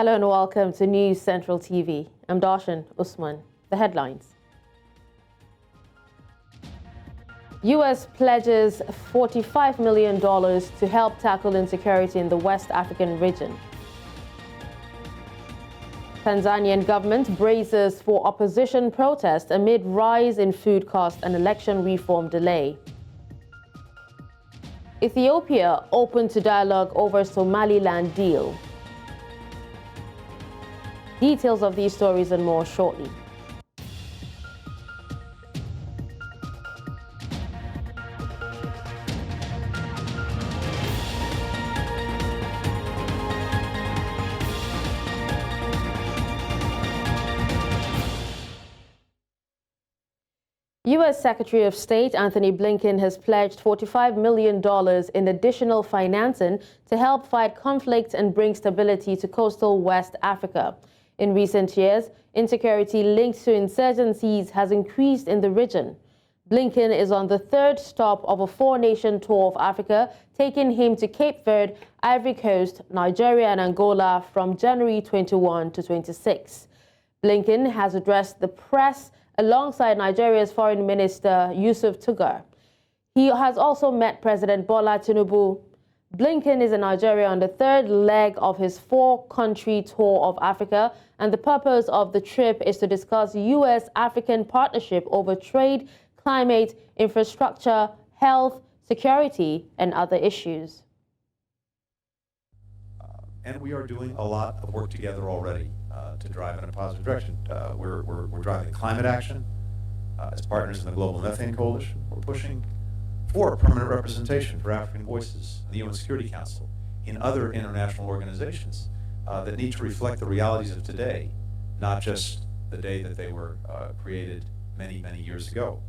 Hello and welcome to News Central TV. I'm Darshan Usman. The headlines. U.S. pledges $45 million to help tackle insecurity in the West African region. Tanzanian government braces for opposition protest amid rise in food costs and election reform delay. Ethiopia open to dialogue over Somaliland deal. Details of these stories and more shortly. U.S. Secretary of State Antony Blinken has pledged $45 million in additional financing to help fight conflict and bring stability to coastal West Africa. In recent years, insecurity linked to insurgencies has increased in the region. Blinken is on the third stop of a four-nation tour of Africa, taking him to Cape Verde, Ivory Coast, Nigeria and Angola from January 21 to 26. Blinken has addressed the press alongside Nigeria's Foreign Minister Yusuf Tugar. He has also met President Bola Tinubu. Blinken is in Nigeria on the third leg of his four-country tour of Africa, and the purpose of the trip is to discuss U.S.-African partnership over trade, climate, infrastructure, health, security, and other issues. And we are doing a lot of work together already to drive in a positive direction. We're driving climate action as partners in the Global Methane Coalition. We're pushing for permanent representation for African voices in the UN Security Council, in other international organizations that need to reflect the realities of today, not just the day that they were created many, many years ago.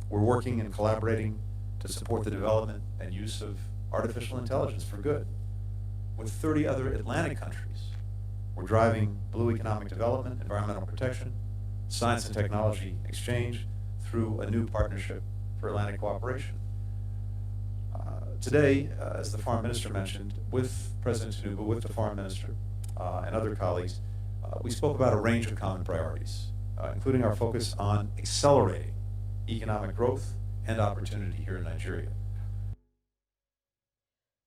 We're working and collaborating to support the development and use of artificial intelligence for good. With 30 other Atlantic countries, we're driving blue economic development, environmental protection, science and technology exchange through a new partnership for Atlantic cooperation. Today, as the Foreign Minister mentioned, with President Tinubu, with the Foreign Minister and other colleagues, we spoke about a range of common priorities, including our focus on accelerating economic growth and opportunity here in Nigeria.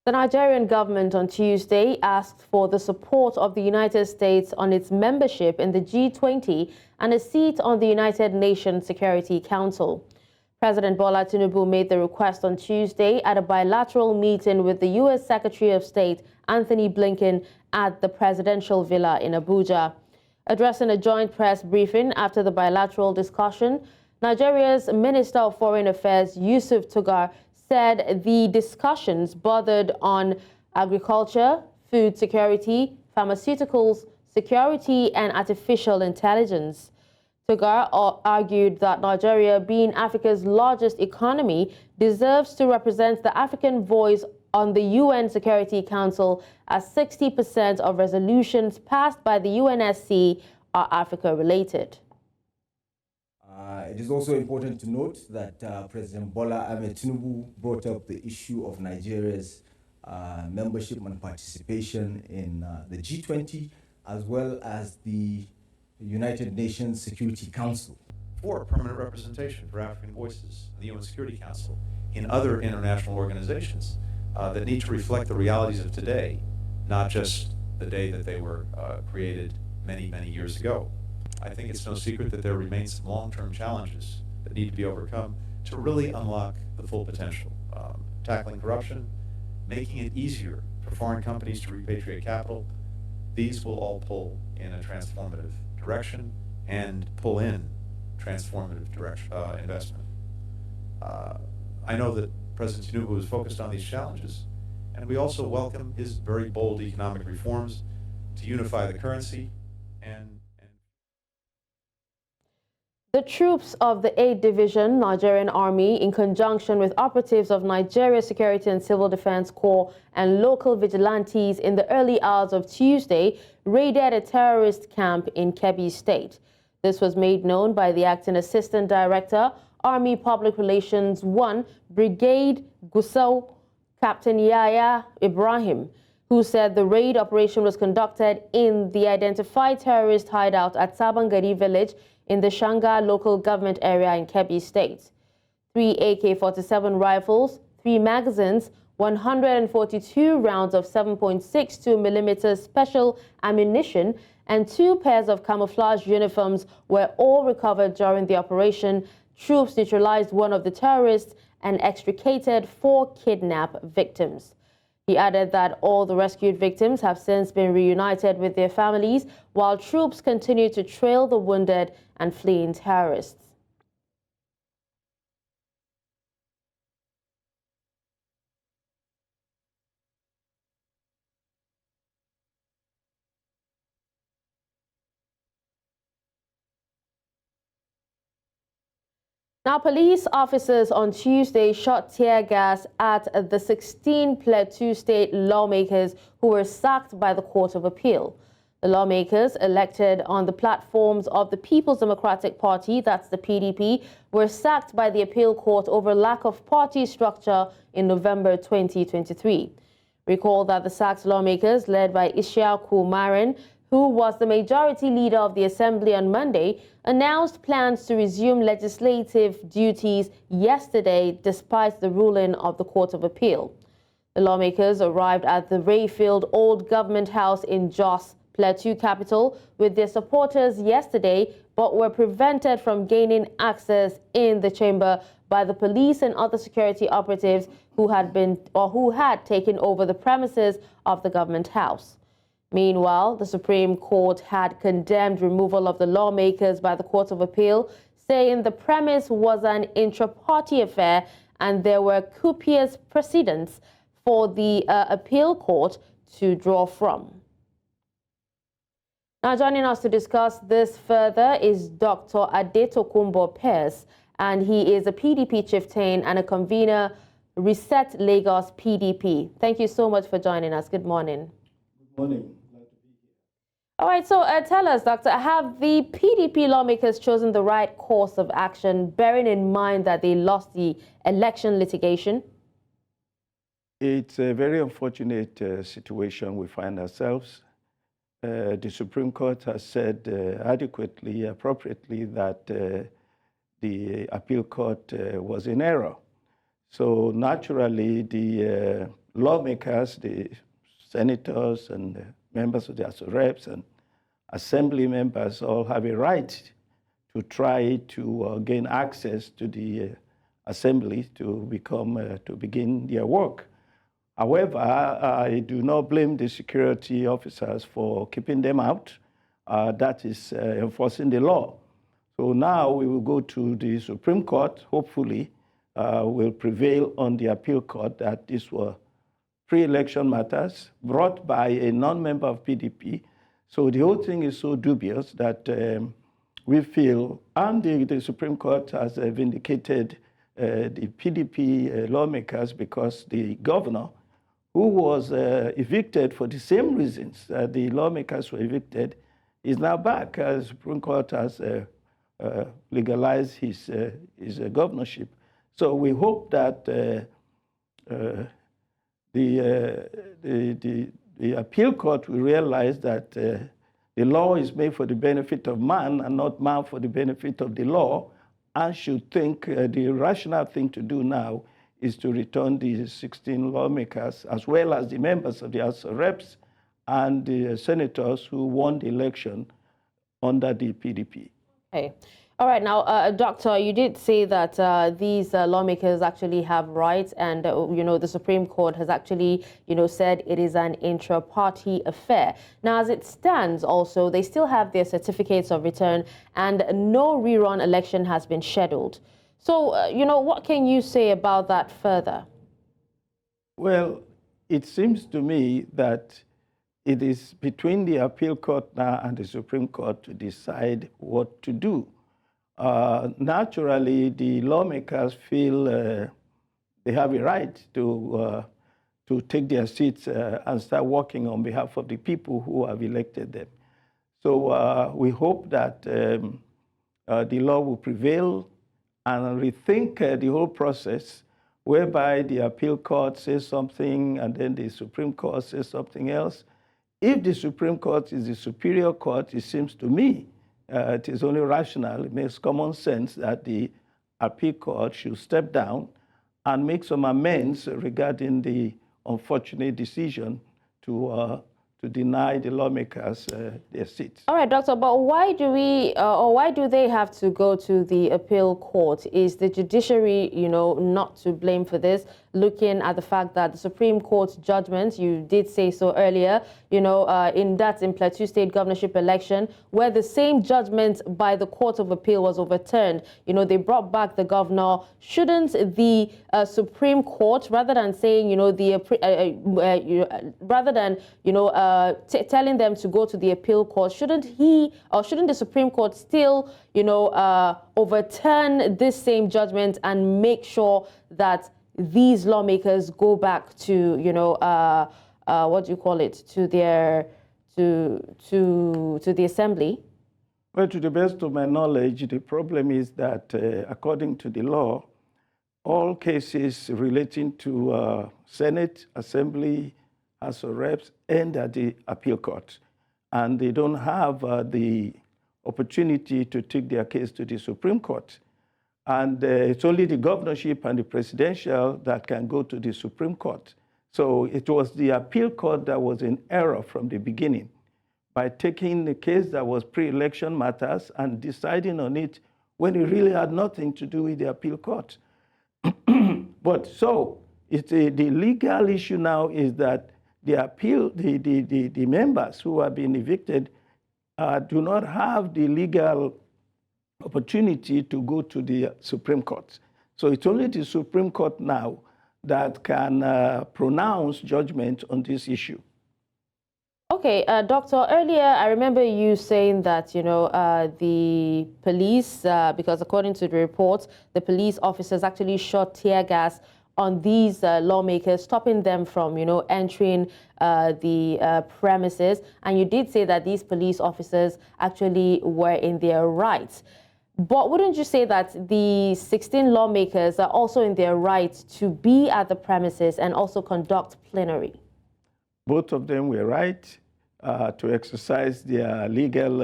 The Nigerian government on Tuesday asked for the support of the United States on its membership in the G20 and a seat on the United Nations Security Council. President Bola Tinubu made the request on Tuesday at a bilateral meeting with the U.S. Secretary of State Antony Blinken at the presidential villa in Abuja. Addressing a joint press briefing after the bilateral discussion, Nigeria's Minister of Foreign Affairs Yusuf Tugar said the discussions bordered on agriculture, food security, pharmaceuticals, security, and artificial intelligence. Tugar argued that Nigeria, being Africa's largest economy, deserves to represent the African voice on the UN Security Council, as 60% of resolutions passed by the UNSC are Africa-related. It is also important to note that President Bola Ahmed Tinubu brought up the issue of Nigeria's membership and participation in the G20, as well as the United Nations Security Council. For permanent representation for African voices in the UN Security Council, in other international organizations that need to reflect the realities of today, not just the day that they were created many, many years ago. I think it's no secret that there remains some long-term challenges that need to be overcome to really unlock the full potential. Tackling corruption, making it easier for foreign companies to repatriate capital, these will all pull in a transformative direction and pull in transformative investment. I know that President Tinubu is focused on these challenges, and we also welcome his very bold economic reforms to unify the currency and The troops of the 8th Division Nigerian Army, in conjunction with operatives of Nigeria Security and Civil Defense Corps and local vigilantes in the early hours of Tuesday, raided a terrorist camp in Kogi State. This was made known by the Acting Assistant Director, Army Public Relations 1, Brigade Gusau, Captain Yaya Ibrahim. who said the raid operation was conducted in the identified terrorist hideout at Sabangari village in the Shanga local government area in Kogi State. 3 AK-47 rifles, 3 magazines, 142 rounds of 7.62 millimeter special ammunition, and 2 pairs of camouflage uniforms were all recovered during the operation. Troops neutralized one of the terrorists and extricated 4 kidnap victims. He added that all the rescued victims have since been reunited with their families, while troops continue to trail the wounded and fleeing terrorists. Now, police officers on Tuesday shot tear gas at the 16 Plateau State lawmakers who were sacked by the Court of Appeal. The lawmakers, elected on the platforms of the People's Democratic Party, that's the PDP, were sacked by the appeal court over lack of party structure in November 2023. Recall that the sacked lawmakers, led by Ishaku Marin, who was the majority leader of the assembly on Monday, announced plans to resume legislative duties yesterday despite the ruling of the Court of Appeal. The lawmakers arrived at the Rayfield Old Government House in Jos, Plateau capital, with their supporters yesterday, but were prevented from gaining access in the chamber by the police and other security operatives who had taken over the premises of the government house. Meanwhile, the Supreme Court had condemned removal of the lawmakers by the Court of Appeal, saying the premise was an intra-party affair and there were copious precedents for the appeal court to draw from. Now, joining us to discuss this further is Dr. Adok Kumbo, and he is a PDP chieftain and a convener, Reset Lagos PDP. Thank you so much for joining us. Good morning. Good morning. All right, so tell us, Doctor, have the PDP lawmakers chosen the right course of action, bearing in mind that they lost the election litigation? It's a very unfortunate situation we find ourselves. The Supreme Court has said adequately, appropriately, that the appeal court was in error. So naturally, the lawmakers, the senators and members of the House of Reps and assembly members all have a right to try to gain access to the assembly to begin their work. However, I do not blame the security officers for keeping them out. That is enforcing the law. So now we will go to the Supreme Court. Hopefully, will prevail on the appeal court that these were pre-election matters brought by a non-member of PDP. So the whole thing is so dubious that we feel, and the Supreme Court has vindicated the PDP lawmakers, because the governor, who was evicted for the same reasons the lawmakers were evicted, is now back. The Supreme Court has legalized his governorship. So we hope that the appeal court will realize that the law is made for the benefit of man and not man for the benefit of the law, and should think the rational thing to do now is to return the 16 lawmakers, as well as the members of the House of Reps and the senators who won the election under the PDP. Okay. All right. Now, Doctor, you did say that these lawmakers actually have rights, and, the Supreme Court has actually, said it is an intra-party affair. Now, as it stands, also, they still have their certificates of return, and no rerun election has been scheduled. So, what can you say about that further? Well, it seems to me that it is between the appeal court now and the Supreme Court to decide what to do. Naturally, the lawmakers feel they have a right to take their seats and start working on behalf of the people who have elected them. So we hope that the law will prevail and rethink the whole process. whereby the appeal court says something and then the Supreme Court says something else. If the Supreme Court is the superior court, it seems to me it is only rational, it makes common sense that the appeal court should step down and make some amends regarding the unfortunate decision to deny the lawmakers their seats. All right, Doctor, but why do we, or why do they have to go to the appeal court? Is the judiciary, not to blame for this, looking at the fact that the Supreme Court's judgment, you did say so earlier, in Plateau State governorship election, where the same judgment by the Court of Appeal was overturned, they brought back the governor. Shouldn't the Supreme Court, rather than saying, telling them to go to the appeal court, shouldn't the Supreme Court still, overturn this same judgment and make sure that these lawmakers go back to, to the assembly? Well, to the best of my knowledge, the problem is that according to the law, all cases relating to Senate, Assembly, House of Reps end at the appeal court. And they don't have the opportunity to take their case to the Supreme Court. And it's only the governorship and the presidential that can go to the Supreme Court. So it was the appeal court that was in error from the beginning by taking the case that was pre-election matters and deciding on it when it really had nothing to do with the appeal court. But so the legal issue now is that the members who have been evicted do not have the legal opportunity to go to the Supreme Court. So it's only the Supreme Court now that can pronounce judgment on this issue. Okay, Doctor, earlier I remember you saying that, the police, because according to the report, the police officers actually shot tear gas on these lawmakers, stopping them from, entering the premises. And you did say that these police officers actually were in their rights. But wouldn't you say that the 16 lawmakers are also in their right to be at the premises and also conduct plenary? Both of them were right to exercise their legal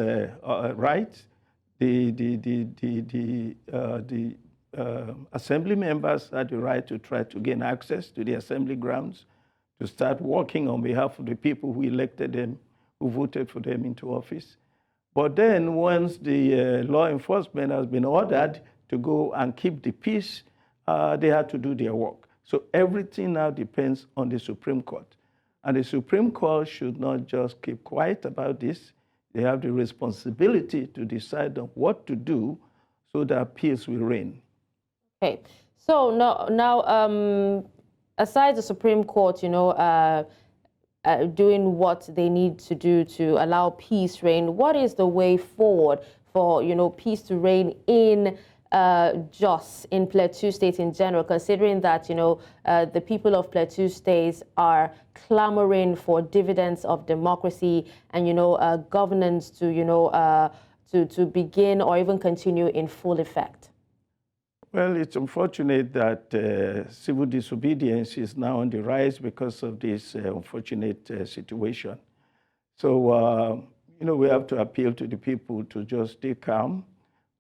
rights. The assembly members had the right to try to gain access to the assembly grounds, to start working on behalf of the people who elected them, who voted for them into office. But then once the law enforcement has been ordered to go and keep the peace, they had to do their work. So everything now depends on the Supreme Court. And the Supreme Court should not just keep quiet about this. They have the responsibility to decide on what to do so that peace will reign. Okay. So now aside the Supreme Court, doing what they need to do to allow peace reign, what is the way forward for, peace to reign in Jos, in Plateau State in general, considering that, the people of Plateau State are clamoring for dividends of democracy and, governance to begin or even continue in full effect? Well, it's unfortunate that civil disobedience is now on the rise because of this unfortunate situation. So, we have to appeal to the people to just stay calm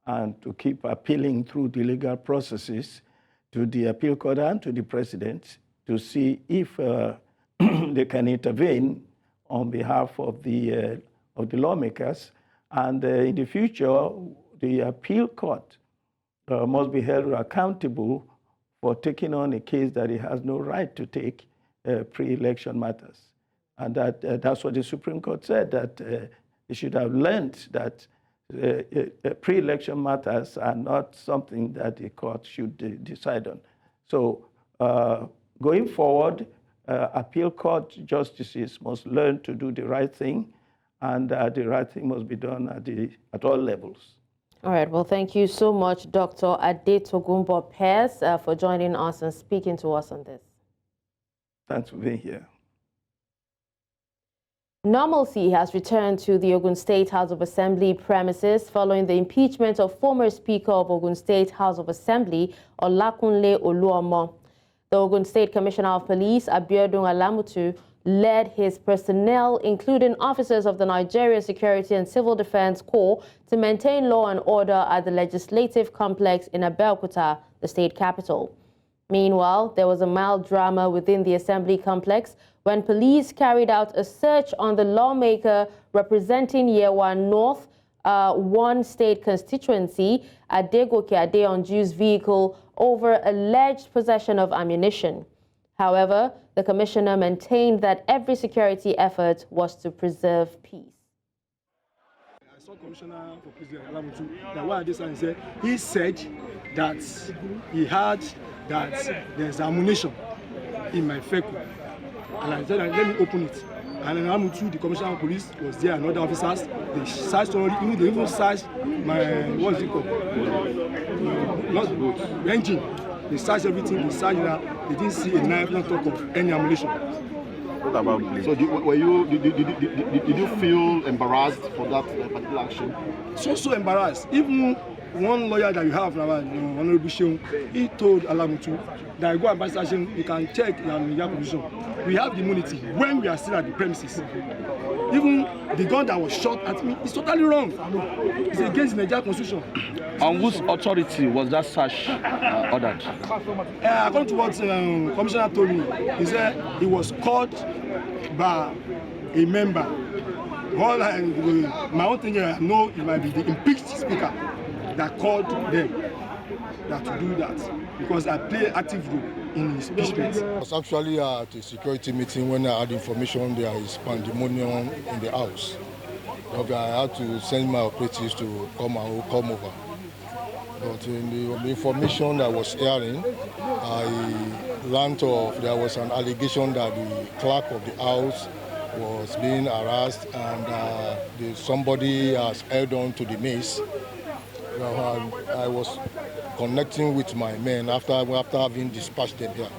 and to keep appealing through the legal processes to the appeal court and to the president to see if they can intervene on behalf of the lawmakers. And in the future, the appeal court must be held accountable for taking on a case that it has no right to take pre-election matters. And that's what the Supreme Court said, that they should have learned that pre-election matters are not something that the court should decide on. So going forward, appeal court justices must learn to do the right thing, and the right thing must be done at all levels. All right. Well, thank you so much, Dr. Adok Kumbo, for joining us and speaking to us on this. Thanks for being here. Normalcy has returned to the Ogun State House of Assembly premises following the impeachment of former Speaker of Ogun State House of Assembly, Olakunle Oluomo. The Ogun State Commissioner of Police, Abiodun Alamutu, led his personnel, including officers of the Nigeria Security and Civil Defense Corps, to maintain law and order at the Legislative Complex in Abeokuta, the state capital. Meanwhile, there was a mild drama within the Assembly Complex when police carried out a search on the lawmaker representing Yewa North, one state constituency, Adegoke Adeonju's vehicle over alleged possession of ammunition. However, the commissioner maintained that every security effort was to preserve peace. I saw Commissioner for President Alamutu, that what I just said, he said that he heard that there's ammunition in my vehicle. And I said, let me open it. And then Alamutu, the Commissioner of Police, was there and other officers. They searched already, they even searched my, what's it called? Not the boat, the engine. They searched everything, they searched that. They didn't see a knife, not talk of any ammunition. What about police? So did you feel embarrassed for that particular action? So embarrassed. Even one lawyer that you have now, Honorable Sheung, he told Alamutu that I go and buy station, you can check your position. We have the immunity when we are still at the premises. Even the gun that was shot at me is totally wrong. It's against the Nigerian Constitution. On whose authority was that search ordered? According to what Commissioner told me, he said he was called by a member. All my own thing I know it might be the impeached speaker that called them that to do that, because I play an active role in his impeachment. I was actually at a security meeting when I had information there is pandemonium in the house. Okay, I had to send my operatives to come over. But in the information I was hearing, I learned there was an allegation that the clerk of the house was being harassed and somebody has held on to the mace. I was connecting with my men after having dispatched them there.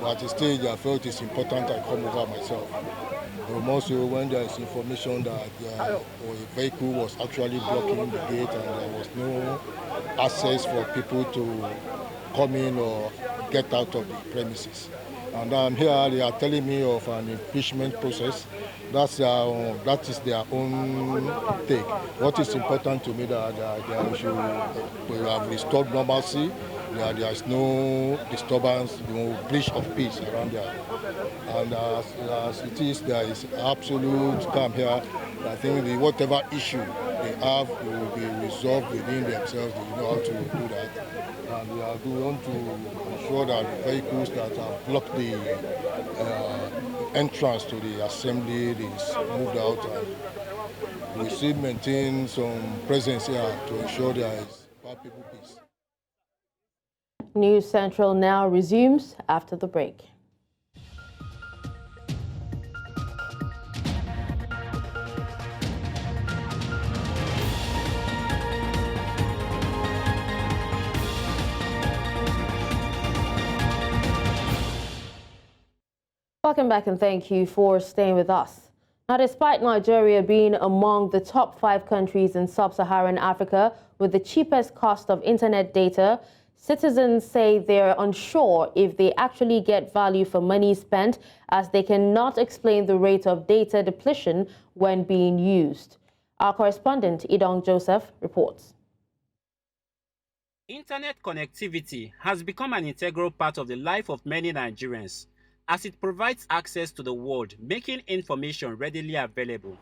But at a stage, I felt it's important I come over myself. Also, when there is information that a vehicle was actually blocking the gate and there was no access for people to come in or get out of the premises. And I'm here, they are telling me of an impeachment process. That is their own take. What is important to me that we have restored normalcy, there is no disturbance, no breach of peace around there. And as it is, there is absolute calm here. I think whatever issue they have will be resolved within themselves. They know how to do that. And we want to ensure that the vehicles that have blocked the entrance to the assembly is moved out, and we still maintain some presence here to ensure there is palpable peace. News Central now resumes after the break. Welcome back and thank you for staying with us. Now, despite Nigeria being among the top 5 countries in sub-Saharan Africa with the cheapest cost of internet data, citizens say they're unsure if they actually get value for money spent, as they cannot explain the rate of data depletion when being used. Our correspondent, Idong Joseph, reports. Internet connectivity has become an integral part of the life of many Nigerians, as it provides access to the world, making information readily available.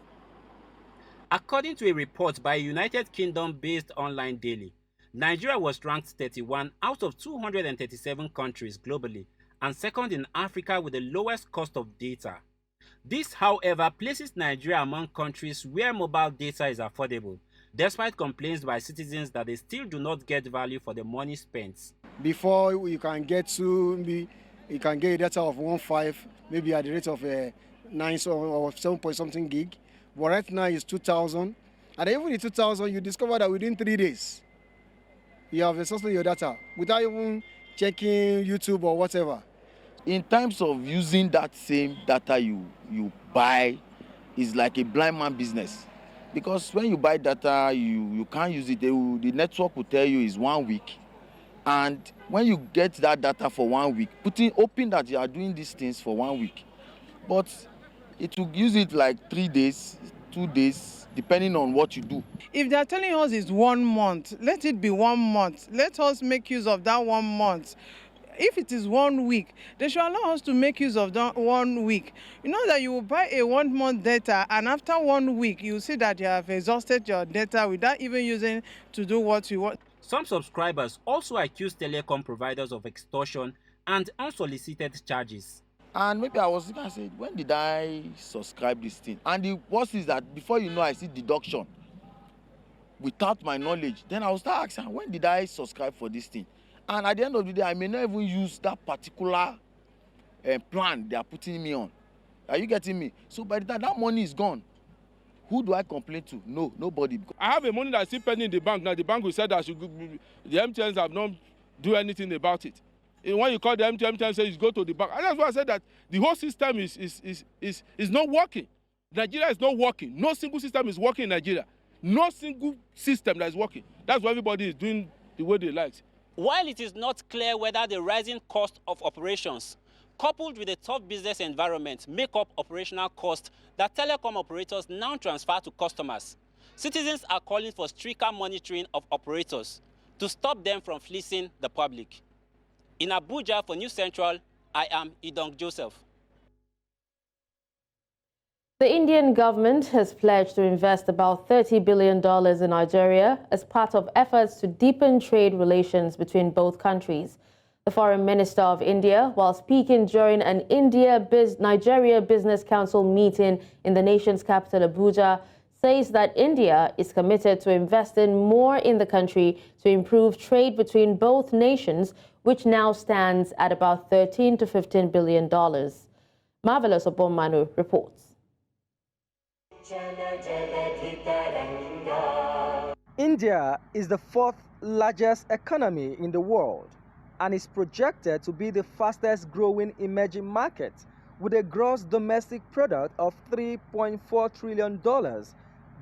According to a report by a United Kingdom-based online daily, Nigeria was ranked 31 out of 237 countries globally and second in Africa with the lowest cost of data. This, however, places Nigeria among countries where mobile data is affordable, despite complaints by citizens that they still do not get value for the money spent. Before you can get to you can get a data of 1.5, maybe at the rate of 9 or 7 point something gig. But right now it's 2,000. And even the 2,000, you discover that within 3 days, you have exhausted your data without even checking YouTube or whatever. In terms of using that same data you buy, is like a blind man business. Because when you buy data, you can't use it. The network will tell you is 1 week. And when you get that data for 1 week, hoping that you are doing these things for 1 week, but it will use it like 3 days, 2 days, depending on what you do. If they are telling us it's 1 month, let it be 1 month. Let us make use of that 1 month. If it is 1 week, they should allow us to make use of that 1 week. You know that you will buy a 1 month data, and after 1 week, you see that you have exhausted your data without even using to do what you want. Some subscribers also accuse telecom providers of extortion and unsolicited charges. And maybe I was thinking, I said, when did I subscribe this thing? And the worst is that before you know, I see deduction without my knowledge. Then I will start asking, when did I subscribe for this thing? And at the end of the day, I may not even use that particular plan they are putting me on. Are you getting me? So by the time that money is gone, who do I complain to? No, nobody. I have a money that's still pending in the bank. Now the bank will say that the MTNs have not do anything about it. And when you call the MTN says go to the bank. And that's why I said that the whole system is not working. Nigeria is not working. No single system is working in Nigeria. No single system that is working. That's why everybody is doing the way they like. While it is not clear whether the rising cost of operations, coupled with a tough business environment, make up operational costs that telecom operators now transfer to customers, citizens are calling for stricter monitoring of operators to stop them from fleecing the public. In Abuja for News Central, I am Idong Joseph. The Indian government has pledged to invest about $30 billion in Nigeria as part of efforts to deepen trade relations between both countries. The Foreign Minister of India, while speaking during an India-Nigeria Business Council meeting in the nation's capital, Abuja, says that India is committed to investing more in the country to improve trade between both nations, which now stands at about $13 to $15 billion. Marvelous Obomanu reports. India is the fourth largest economy in the world and is projected to be the fastest growing emerging market with a gross domestic product of $3.4 trillion,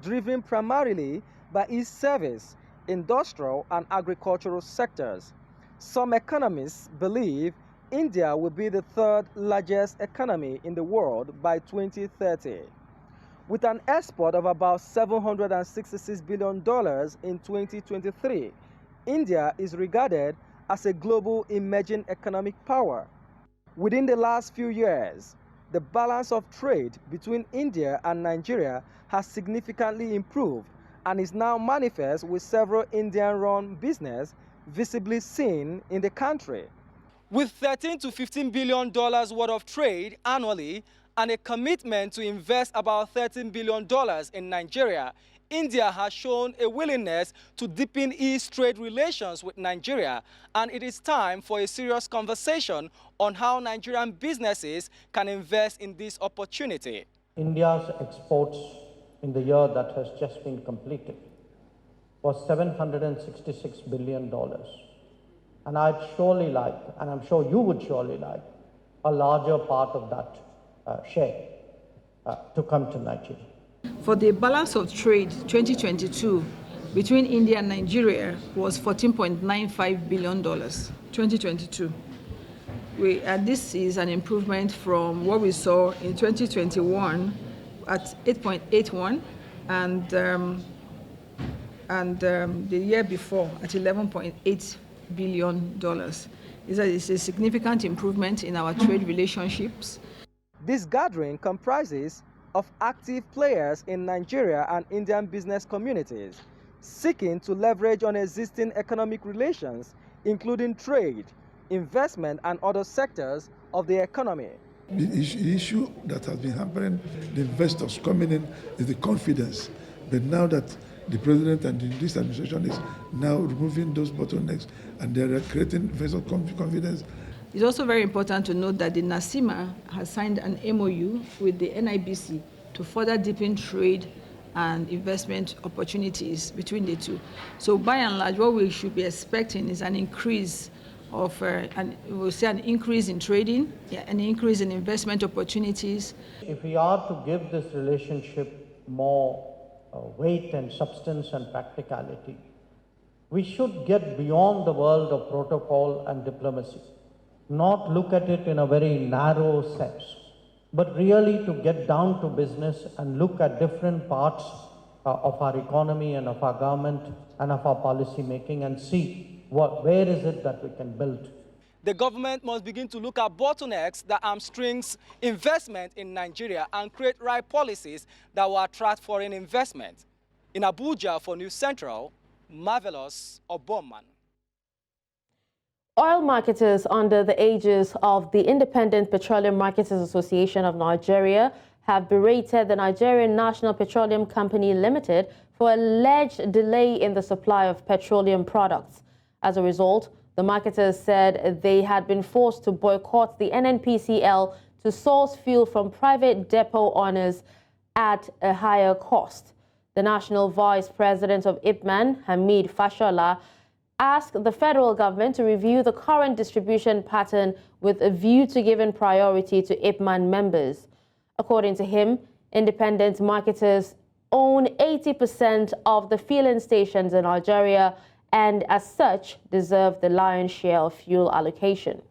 driven primarily by its service, industrial and agricultural sectors. Some economists believe India will be the third largest economy in the world by 2030. With an export of about $766 billion in 2023, India is regarded as a global emerging economic power. Within the last few years, the balance of trade between India and Nigeria has significantly improved and is now manifest with several Indian-run businesses visibly seen in the country. With $13 to $15 billion worth of trade annually, and a commitment to invest about $13 billion in Nigeria, India has shown a willingness to deepen its trade relations with Nigeria, and it is time for a serious conversation on how Nigerian businesses can invest in this opportunity. India's exports in the year that has just been completed was $766 billion. And I'd surely like, and I'm sure you would surely like, a larger part of that share to come to Nigeria. For the balance of trade 2022 between India and Nigeria was $14.95 billion, 2022. And this is an improvement from what we saw in 2021 at 8.81 and the year before at $11.8 billion. It's a significant improvement in our trade relationships. This gathering comprises of active players in Nigeria and Indian business communities, seeking to leverage on existing economic relations, including trade, investment, and other sectors of the economy. The issue that has been hampering the investors coming in is the confidence. But now that the president and this administration is now removing those bottlenecks and they are creating investor confidence. It's also very important to note that the NACIMA has signed an MOU with the NIBC to further deepen trade and investment opportunities between the two. So by and large, what we should be expecting is an increase of, we'll say an increase in trading, an increase in investment opportunities. If we are to give this relationship more weight and substance and practicality, We should get beyond the world of protocol and diplomacy, not look at it in a very narrow sense, but really to get down to business and look at different parts of our economy and of our government and of our policy making and see where is it that we can build. The government must begin to look at bottlenecks that hamstrings investment in Nigeria and create right policies that will attract foreign investment. In Abuja for News Central, Marvelous Obomman. Oil marketers under the aegis of the Independent Petroleum Marketers Association of Nigeria have berated the Nigerian National Petroleum Company Limited for alleged delay in the supply of petroleum products. As a result, the marketers said they had been forced to boycott the NNPCL to source fuel from private depot owners at a higher cost. The National Vice President of IPMAN, Hamid Fashola, asked the federal government to review the current distribution pattern with a view to giving priority to IPMAN members. According to him, independent marketers own 80% of the filling stations in Nigeria and, as such, deserve the lion's share of fuel allocation.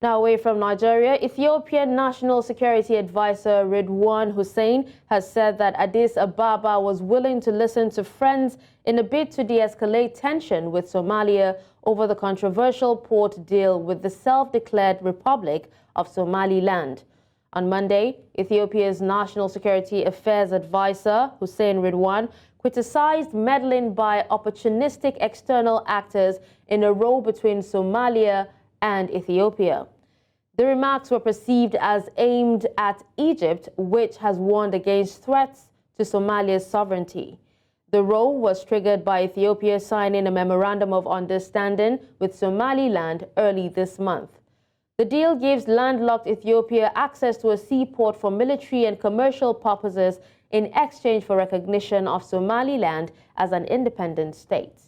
Now away from Nigeria, Ethiopian National Security Advisor Ridwan Hussein has said that Addis Ababa was willing to listen to friends in a bid to de-escalate tension with Somalia over the controversial port deal with the self-declared Republic of Somaliland. On Monday, Ethiopia's National Security Affairs Advisor Hussein Ridwan criticized meddling by opportunistic external actors in a row between Somalia and Ethiopia. The remarks were perceived as aimed at Egypt, which has warned against threats to Somalia's sovereignty. The row was triggered by Ethiopia signing a memorandum of understanding with Somaliland early this month. The deal gives landlocked Ethiopia access to a seaport for military and commercial purposes in exchange for recognition of Somaliland as an independent state.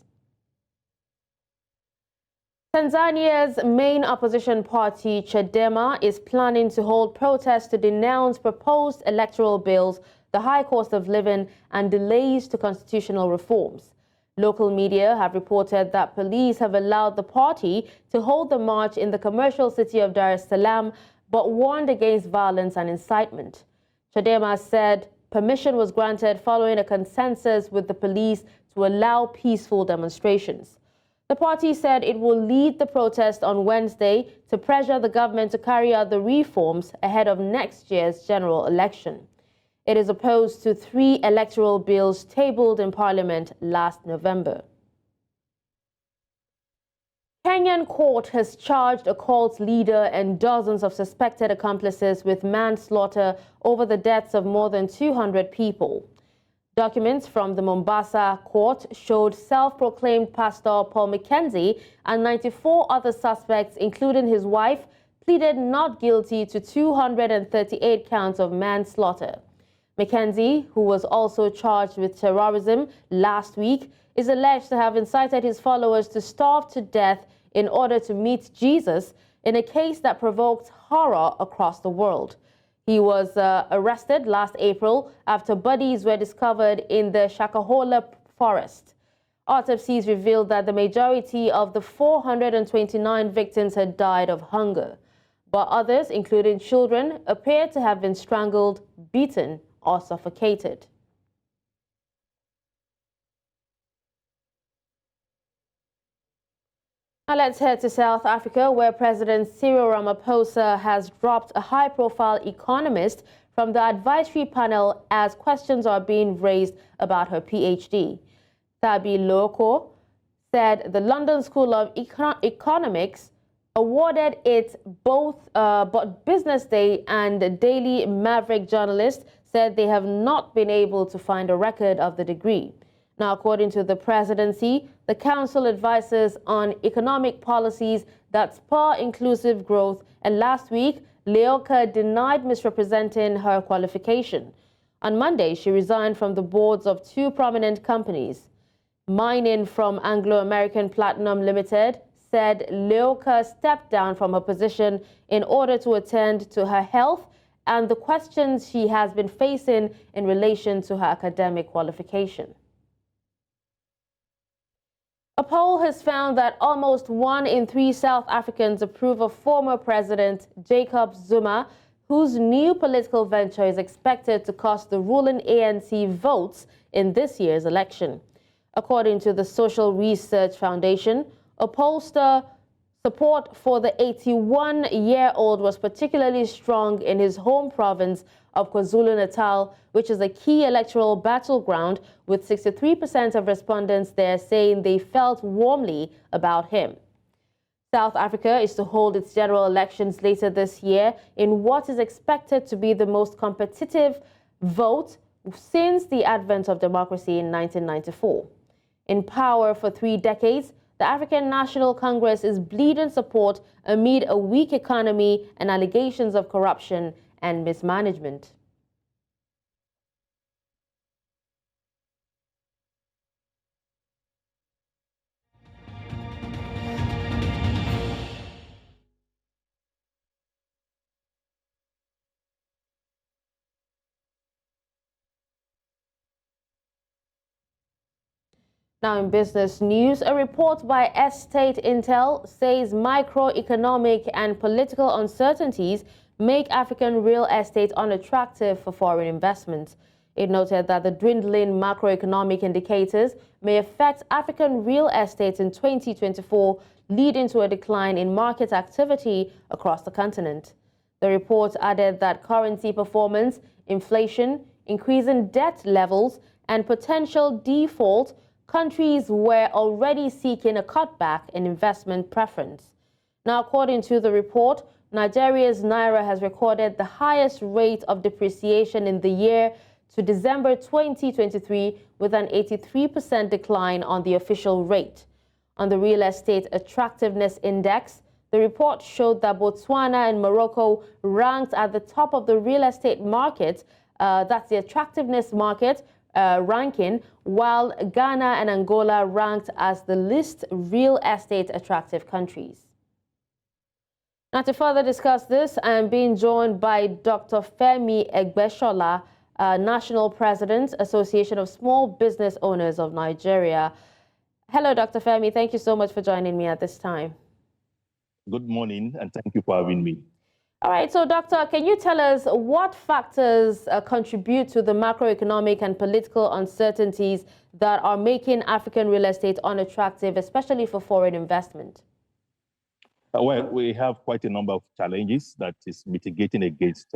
Tanzania's main opposition party, Chadema, is planning to hold protests to denounce proposed electoral bills, the high cost of living, and delays to constitutional reforms. Local media have reported that police have allowed the party to hold the march in the commercial city of Dar es Salaam, but warned against violence and incitement. Chadema said permission was granted following a consensus with the police to allow peaceful demonstrations. The party said it will lead the protest on Wednesday to pressure the government to carry out the reforms ahead of next year's general election. It is opposed to 3 electoral bills tabled in Parliament last November. Kenyan court has charged a cult leader and dozens of suspected accomplices with manslaughter over the deaths of more than 200 people. Documents from the Mombasa court showed self-proclaimed Pastor Paul Mackenzie and 94 other suspects, including his wife, pleaded not guilty to 238 counts of manslaughter. Mackenzie, who was also charged with terrorism last week, is alleged to have incited his followers to starve to death in order to meet Jesus in a case that provoked horror across the world. He was arrested last April after bodies were discovered in the Shakahola forest. Autopsies revealed that the majority of the 429 victims had died of hunger, but others, including children, appeared to have been strangled, beaten, or suffocated. Now let's head to South Africa, where President Cyril Ramaphosa has dropped a high-profile economist from the advisory panel as questions are being raised about her PhD. Thabi Loko said the London School of Economics awarded it both, but Business Day and Daily Maverick journalists said they have not been able to find a record of the degree. Now, according to the presidency, the council advises on economic policies that spur inclusive growth, and last week, Leoka denied misrepresenting her qualification. On Monday, she resigned from the boards of 2 prominent companies. Mining from Anglo-American Platinum Limited, said Leoka stepped down from her position in order to attend to her health and the questions she has been facing in relation to her academic qualification. A poll has found that almost 1 in 3 South Africans approve of former President Jacob Zuma, whose new political venture is expected to cost the ruling ANC votes in this year's election. According to the Social Research Foundation, a pollster, support for the 81-year-old was particularly strong in his home province of KwaZulu-Natal, which is a key electoral battleground, with 63% of respondents there saying they felt warmly about him. South Africa is to hold its general elections later this year in what is expected to be the most competitive vote since the advent of democracy in 1994. In power for 3 decades, the African National Congress is bleeding support amid a weak economy and allegations of corruption and mismanagement. Now in business news, a report by Estate Intel says microeconomic and political uncertainties make African real estate unattractive for foreign investment. It noted that the dwindling macroeconomic indicators may affect African real estate in 2024, leading to a decline in market activity across the continent. The report added that currency performance, inflation, increasing debt levels, and potential default countries were already seeking a cutback in investment preference. Now, according to the report, Nigeria's naira has recorded the highest rate of depreciation in the year to December 2023, with an 83% decline on the official rate. On the Real Estate Attractiveness Index, the report showed that Botswana and Morocco ranked at the top of the real estate market, that's the attractiveness market, ranking, while Ghana and Angola ranked as the least real estate attractive countries. Now, to further discuss this, I am being joined by Dr. Femi Egbeshola, National President, Association of Small Business Owners of Nigeria. Hello, Dr. Femi. Thank you so much for joining me at this time. Good morning, and thank you for having me. All right, so Doctor, can you tell us what factors contribute to the macroeconomic and political uncertainties that are making African real estate unattractive, especially for foreign investment? Well, we have quite a number of challenges that is mitigating against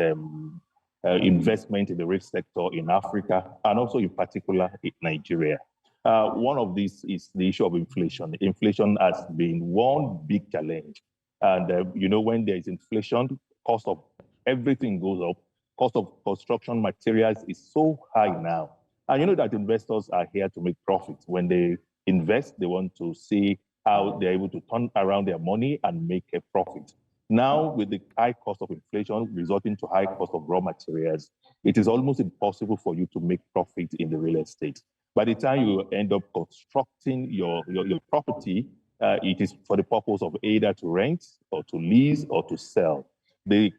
investment in the real sector in Africa, and also in particular in Nigeria. One of these is the issue of inflation. Inflation has been one big challenge. And, when there is inflation, cost of everything goes up. Cost of construction materials is so high now. And you know that investors are here to make profits. When they invest, they want to see how they're able to turn around their money and make a profit. Now, with the high cost of inflation resulting to high cost of raw materials, it is almost impossible for you to make profit in the real estate. By the time you end up constructing your property, it is for the purpose of either to rent or to lease or to sell. The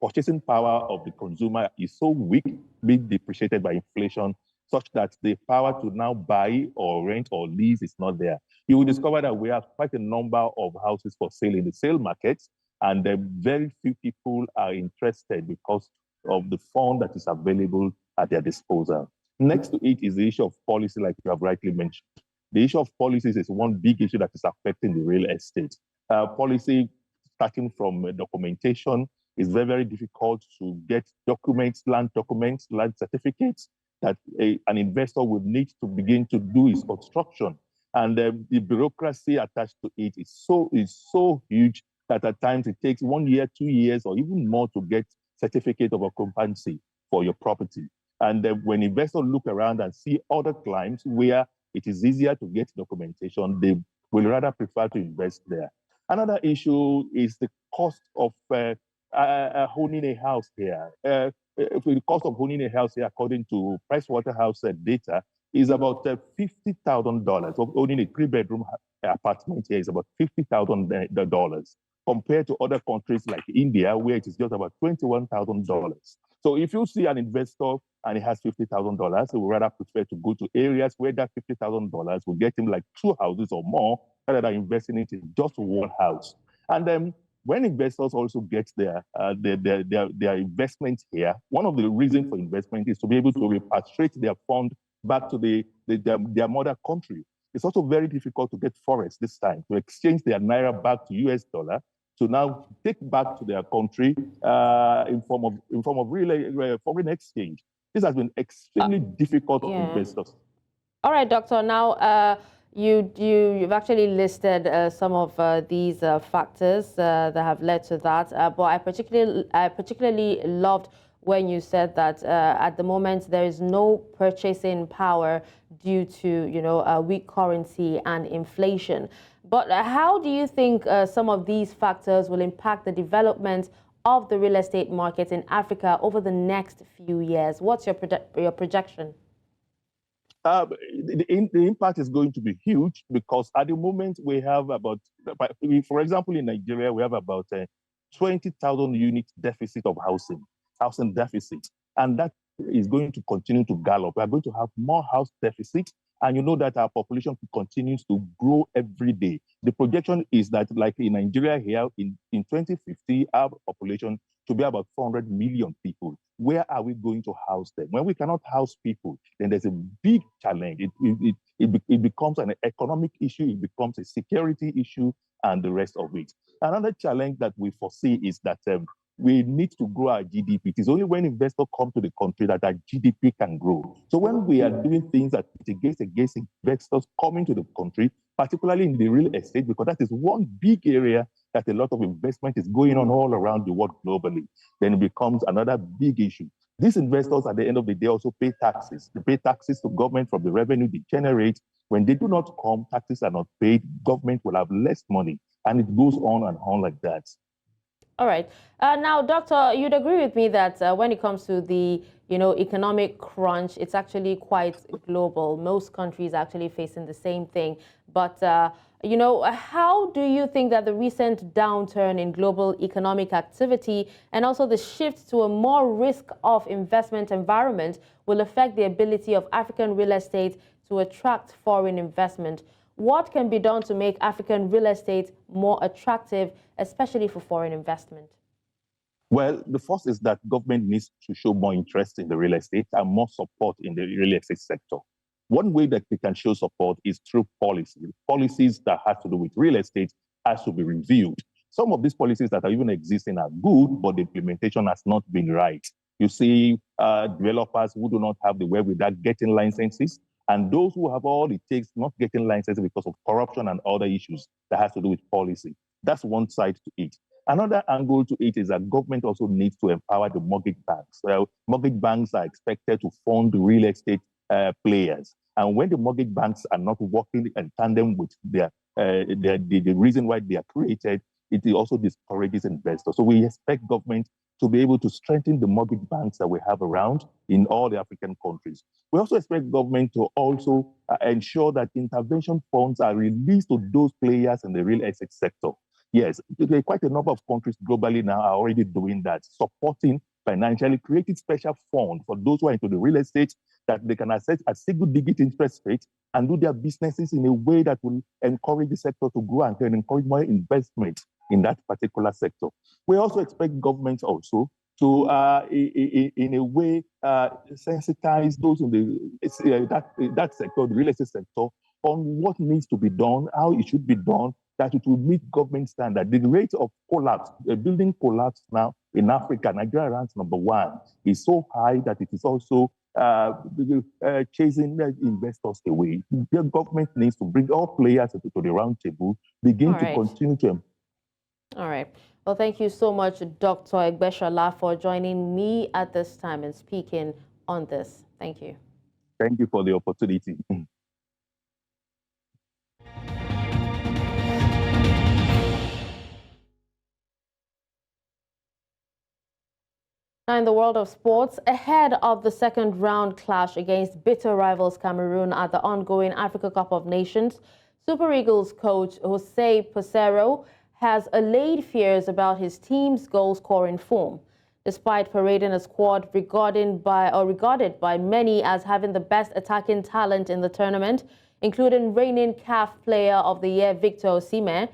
purchasing power of the consumer is so weak, being depreciated by inflation, such that the power to now buy or rent or lease is not there. You will discover that we have quite a number of houses for sale in the sale markets, and very few people are interested because of the fund that is available at their disposal. Next to it is the issue of policy, like you have rightly mentioned. The issue of policies is one big issue that is affecting the real estate. Policy, starting from documentation, is very, very difficult to get documents, land certificates that an investor would need to begin to do his construction. And the bureaucracy attached to it is so huge that at times it takes 1 year, 2 years, or even more to get certificate of occupancy for your property. And when investors look around and see other clients where it is easier to get documentation, they will rather prefer to invest there. Another issue is the cost of owning a house here. The cost of owning a house here, according to Pricewaterhouse data, is about $50,000. Owning a 3-bedroom apartment here is about $50,000 compared to other countries like India, where it is just about $21,000. So if you see an investor and he has $50,000, he would rather prefer to go to areas where that $50,000 will get him like 2 houses or more, rather than investing it in just 1 house. And then when investors also get their investment here, one of the reasons for investment is to be able to repatriate their fund back to their mother country. It's also very difficult to get forex this time, to exchange their naira back to US dollar, to now take back to their country in form of real foreign exchange. This has been extremely difficult for investors. All right, Doctor. Now, you've actually listed some of these factors that have led to that. But I particularly loved when you said that at the moment there is no purchasing power due to a weak currency and inflation. But how do you think some of these factors will impact the development of the real estate market in Africa over the next few years? What's your projection? The impact is going to be huge because at the moment we have about, for example, in Nigeria, we have about 20,000 unit deficit of housing deficit. And that is going to continue to gallop. We are going to have more house deficit. And you know that our population continues to grow every day. The projection is that, like in Nigeria here, in 2050, our population to be about 400 million people. Where are we going to house them? When we cannot house people, then there's a big challenge. It becomes an economic issue, it becomes a security issue, and the rest of it. Another challenge that we foresee is that we need to grow our GDP. It is only when investors come to the country that our GDP can grow. So when we are doing things that mitigate against investors coming to the country, particularly in the real estate, because that is one big area that a lot of investment is going on all around the world globally, then it becomes another big issue. These investors, at the end of the day, also pay taxes. They pay taxes to government from the revenue they generate. When they do not come, taxes are not paid, government will have less money. And it goes on and on like that. All right. Now, Doctor, you'd agree with me that when it comes to the, economic crunch, it's actually quite global. Most countries are actually facing the same thing. But, how do you think that the recent downturn in global economic activity and also the shift to a more risk-off investment environment will affect the ability of African real estate to attract foreign investment? What can be done to make African real estate more attractive, especially for foreign investment? Well, the first is that government needs to show more interest in the real estate and more support in the real estate sector. One way that they can show support is through policy. Policies that have to do with real estate has to be reviewed. Some of these policies that are even existing are good, but the implementation has not been right. You see developers who do not have the wherewithal getting licenses, and those who have all it takes not getting licenses because of corruption and other issues that has to do with policy. That's one side to it. Another angle to it is that government also needs to empower the mortgage banks. Well, mortgage banks are expected to fund the real estate players. And when the mortgage banks are not working in tandem with the reason why they are created, it also discourages investors. So we expect government to be able to strengthen the mortgage banks that we have around in all the African countries. We also expect government to also ensure that intervention funds are released to those players in the real estate sector. Yes, quite a number of countries globally now are already doing that, supporting financially, creating special funds for those who are into the real estate that they can access a single-digit interest rate and do their businesses in a way that will encourage the sector to grow and can encourage more investment in that particular sector. We also expect governments also to, in a way, sensitize those in that sector, the real estate sector, on what needs to be done, how it should be done, that it will meet government standard. The rate of collapse, building collapse now in Africa, Nigeria ranks #1, is so high that it is also chasing investors away. The government needs to bring all players to the round table, begin to continue to. All right. Well, thank you so much, Dr. Egbeshola, for joining me at this time and speaking on this. Thank you. Thank you for the opportunity. Now in the world of sports, ahead of the second round clash against bitter rivals Cameroon at the ongoing Africa Cup of Nations, Super Eagles coach Jose Peseiro has allayed fears about his team's goal-scoring form. Despite parading a squad regarded by many as having the best attacking talent in the tournament, including reigning CAF Player of the Year Victor Osimhen,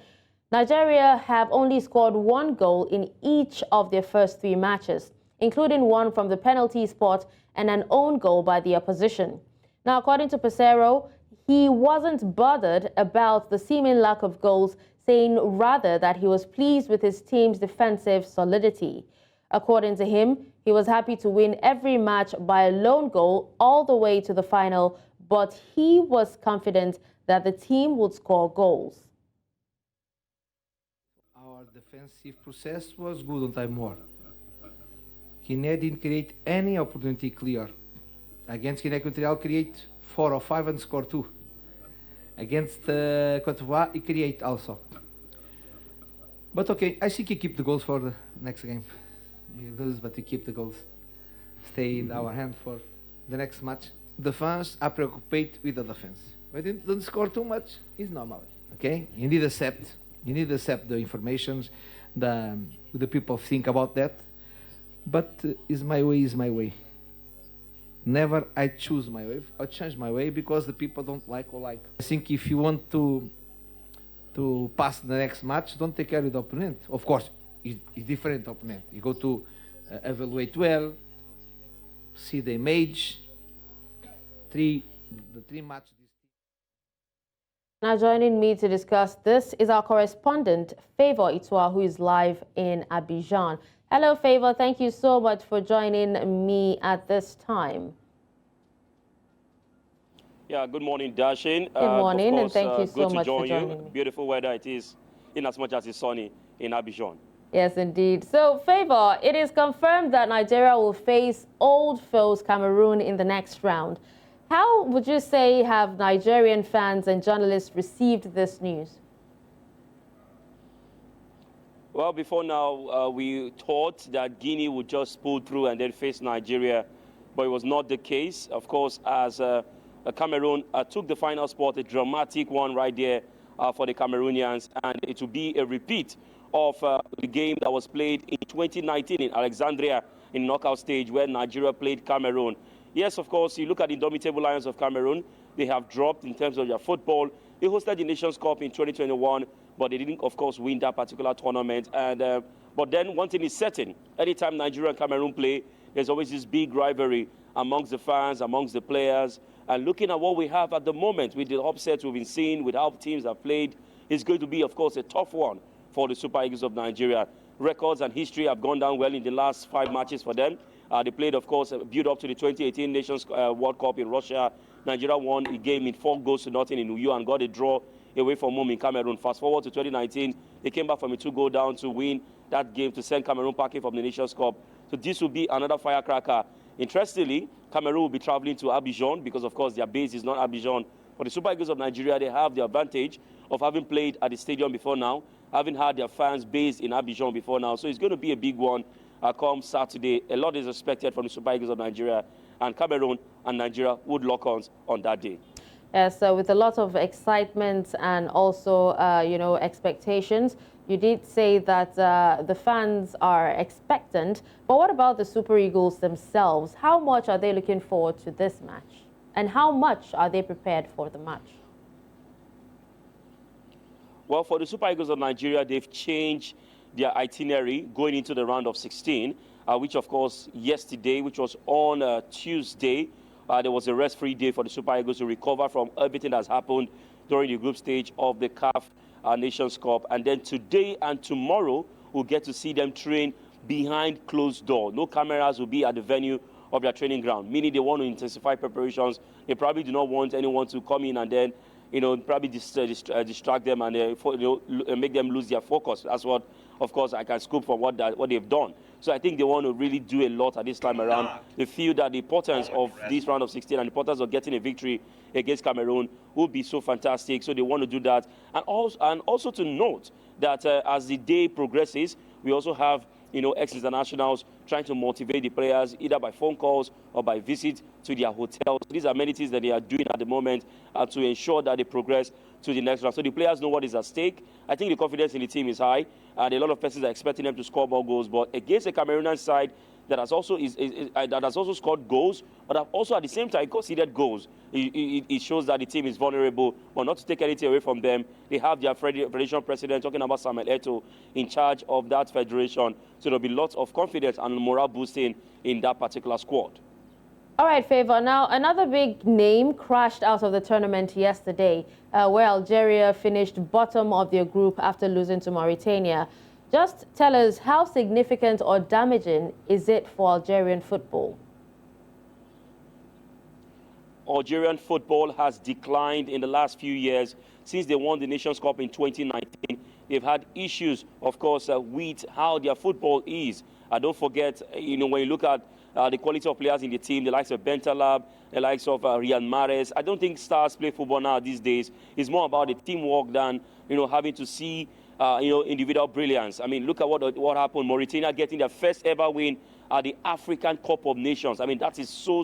Nigeria have only scored one goal in each of their first 3 matches, including one from the penalty spot and an own goal by the opposition. Now, according to Peseiro, he wasn't bothered about the seeming lack of goals, saying rather that he was pleased with his team's defensive solidity. According to him, he was happy to win every match by a lone goal all the way to the final, but he was confident that the team would score goals. Our defensive process was good on time war. Guinea didn't create any opportunity clear. Against Guinea Equatorial, create 4 or 5 and score 2. Against Cote d'Ivoire, he create also. But okay, I think he keep the goals for the next game. You lose, but you keep the goals. Stay in our hand for the next match. The fans are preoccupied with the defense. When you don't score too much, it's normal. Okay? You need to accept. You need to accept the information. The people think about that. But is my way is my way. Never I choose my way or change my way because the people don't like or like. I think if you want to pass the next match, don't take care of the opponent. Of course, it's different opponent. You go to evaluate well, see the image, the 3 matches. Now joining me to discuss this is our correspondent, Favor Itua, who is live in Abidjan. Hello, Favor. Thank you so much for joining me at this time. Yeah, good morning, Dashin. Good morning, and thank you so much for joining me. Beautiful weather it is, in as much as it's sunny in Abidjan. Yes, indeed. So, Favor, it is confirmed that Nigeria will face old foes Cameroon in the next round. How would you say have Nigerian fans and journalists received this news? Well, before now, we thought that Guinea would just pull through and then face Nigeria, but it was not the case. Of course, as Cameroon took the final spot, a dramatic one right there for the Cameroonians, and it will be a repeat of the game that was played in 2019 in Alexandria in knockout stage where Nigeria played Cameroon. Yes, of course, you look at the indomitable Lions of Cameroon, they have dropped in terms of their football. They hosted the Nations Cup in 2021, but they didn't, of course, win that particular tournament. And but then one thing is certain. Anytime Nigeria and Cameroon play, there's always this big rivalry amongst the fans, amongst the players. And looking at what we have at the moment with the upsets we've been seeing, with how teams have played, it's going to be, of course, a tough one for the Super Eagles of Nigeria. Records and history have gone down well in the last 5 matches for them. They played, of course, build up to the 2018 Nations World Cup in Russia. Nigeria won a game in 4-0 in Uyo and got a draw away from home in Cameroon. Fast forward to 2019, they came back from a 2-goal down to win that game to send Cameroon packing from the Nations Cup. So this will be another firecracker. Interestingly, Cameroon will be traveling to Abidjan because, of course, their base is not Abidjan. For the Super Eagles of Nigeria, they have the advantage of having played at the stadium before now, having had their fans based in Abidjan before now. So it's going to be a big one come Saturday. A lot is expected from the Super Eagles of Nigeria, and Cameroon and Nigeria would lock on that day. Yes, with a lot of excitement and also, expectations. You did say that the fans are expectant, but what about the Super Eagles themselves? How much are they looking forward to this match? And how much are they prepared for the match? Well, for the Super Eagles of Nigeria, they've changed their itinerary going into the round of 16, which, of course, yesterday, which was on Tuesday, there was a rest-free day for the Super Eagles to recover from everything that's happened during the group stage of the CAF Nations Cup. And then today and tomorrow, we'll get to see them train behind closed door. No cameras will be at the venue of their training ground, meaning they want to intensify preparations. They probably do not want anyone to come in and then, probably distract them and make them lose their focus. That's what, of course, I can scoop from what they've done. So I think they want to really do a lot at this time around. They feel that the importance of this round of 16 and the importance of getting a victory against Cameroon will be so fantastic. So they want to do that. And also to note that as the day progresses, we also have, ex-internationals trying to motivate the players either by phone calls or by visit to their hotels. These are amenities that they are doing at the moment to ensure that they progress to the next round. So the players know what is at stake. I think the confidence in the team is high, and a lot of persons are expecting them to score more goals. But against a Cameroonian side that has also scored goals, but have also at the same time conceded goals, it shows that the team is vulnerable. But not to take anything away from them, they have their federation president, talking about Samuel Eto'o, in charge of that federation. So there'll be lots of confidence and morale boosting in that particular squad. All right, Favor. Now, another big name crashed out of the tournament yesterday, where Algeria finished bottom of their group after losing to Mauritania. Just tell us, how significant or damaging is it for Algerian football? Algerian football has declined in the last few years since they won the Nations Cup in 2019. They've had issues, of course, with how their football is. Don't forget, when you look at the quality of players in the team, the likes of Bentaleb, the likes of Riyad Mahrez. I don't think stars play football now these days. It's more about the teamwork than, having to see, individual brilliance. I mean, look at what happened. Mauritania getting their first ever win at the African Cup of Nations. I mean, that is so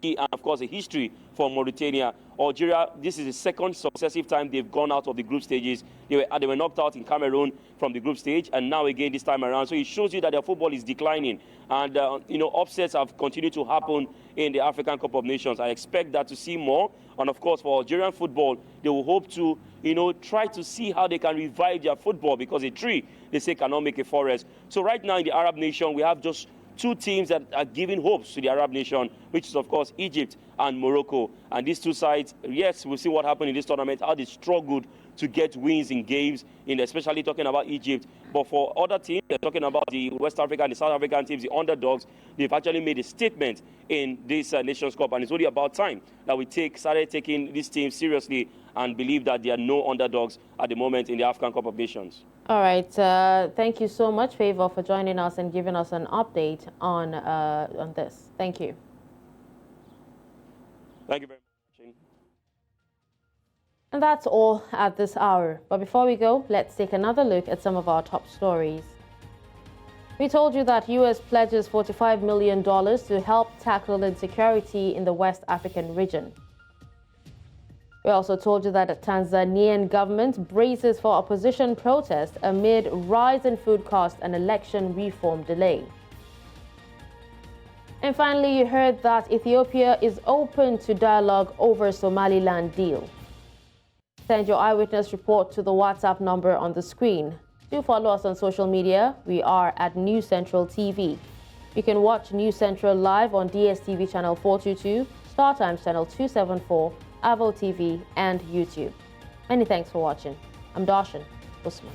key, and of course, a history for Mauritania. Algeria, this is the second successive time they've gone out of the group stages. They were knocked out in Cameroon from the group stage, and now again this time around. So it shows you that their football is declining, and upsets have continued to happen in the African Cup of Nations. I expect that to see more, and of course for Algerian football, they will hope to try to see how they can revive their football, because a tree, they say, cannot make a forest. So right now in the Arab nation, we have just two teams that are giving hopes to the Arab nation, which is, of course, Egypt and Morocco. And these two sides, yes, we'll see what happened in this tournament, how they struggled to get wins in games, especially talking about Egypt. But for other teams, they're talking about the West African and the South African teams, the underdogs. They've actually made a statement in this Nations Cup, and it's only about time that we started taking this team seriously and believe that there are no underdogs at the moment in the African Cup of Nations. All right. Thank you so much, Favor, for joining us and giving us an update on this. Thank you. Thank you very much. And that's all at this hour. But before we go, let's take another look at some of our top stories. We told you that U.S. pledges $45 million to help tackle insecurity in the West African region. We also told you that the Tanzanian government braces for opposition protest amid rise in food costs and election reform delay. And finally, you heard that Ethiopia is open to dialogue over Somaliland deal. Send your eyewitness report to the WhatsApp number on the screen. Do follow us on social media. We are at News Central TV. You can watch News Central live on DSTV channel 422, StarTimes channel 274, Avo TV, and YouTube. Many thanks for watching. I'm Darshan Usman.